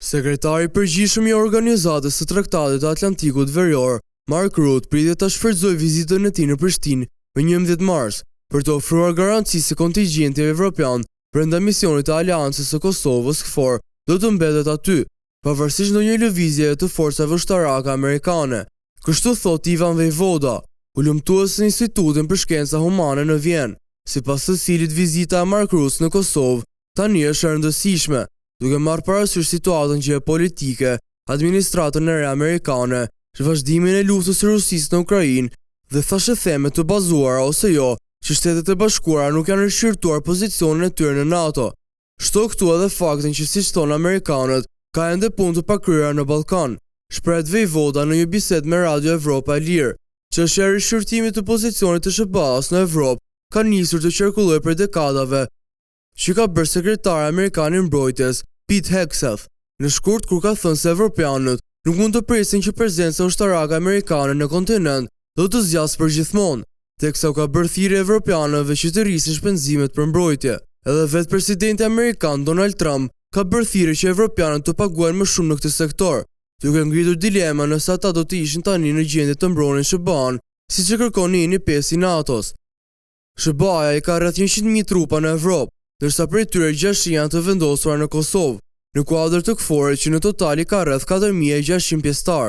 Sekretari i përgjithshëm i Organizatës së Traktatit të Atlantikut Verior, Mark Rutte, pritet ta shfrytëzojë vizitën e tij në Prishtinë më 11 mars për të ofruar garanci se kontingjenti evropian brenda misionit të Aleancës së Kosovës KFOR do të mbetet aty, pavarësisht ndonjë lëvizjeje të forcave ushtarake amerikane. Kështu thot Ivan Vejvoda, ulëmtues në Institutin për Shkenca Humane në Vjenë, sipas të cilit vizita e Mark Rutte në Kosovë tani është e rëndësishme, duke marrë parasysh situatën gjeopolitike, administratën e re amerikane, vazhdimin e luftës së Rusisë në Ukrainë dhe thashë theme të bazuara ose jo që Shtetet e Bashkuara nuk janë rishqyrtuar pozicionin e tyre në NATO. Shto këtu edhe faktin që siç thonë amerikanët, ka ende punë të pakryera në Ballkan. Shprehet Vejvoda në një bisedë me Radio Evropa e Lirë. Çështja e rishqyrtimit të pozicionit të SBA-s në Evropë ka nisur të qarkullojë për dekadave, që ka bërë sekretari amerikan i mbrojtjes Pete Hegseth në shkurt kur ka thënë se evropianët nuk mund të presin që prezenca ushtarake amerikane në kontinent do të zgjasë përgjithmonë, teksa u ka bërë thirrje evropianëve që të rrisin shpenzimet për mbrojtje. Edhe vetë presidenti amerikan Donald Trump ka bërë thirrje që evropianët të paguajnë më shumë në këtë sektor, duke ngritur dilema nëse ata do të ishin tani në gjendje të mbronin SBA-n, siç e kërkon Njeni 5 i NATO-s. SBA-ja i ka rreth 100.000 trupa në Evropë, ndërsa prej tyre 600 janë të vendosura në Kosovë, në kuadër të KFOR-it që në total i ka rreth 4.600 pjesëtar.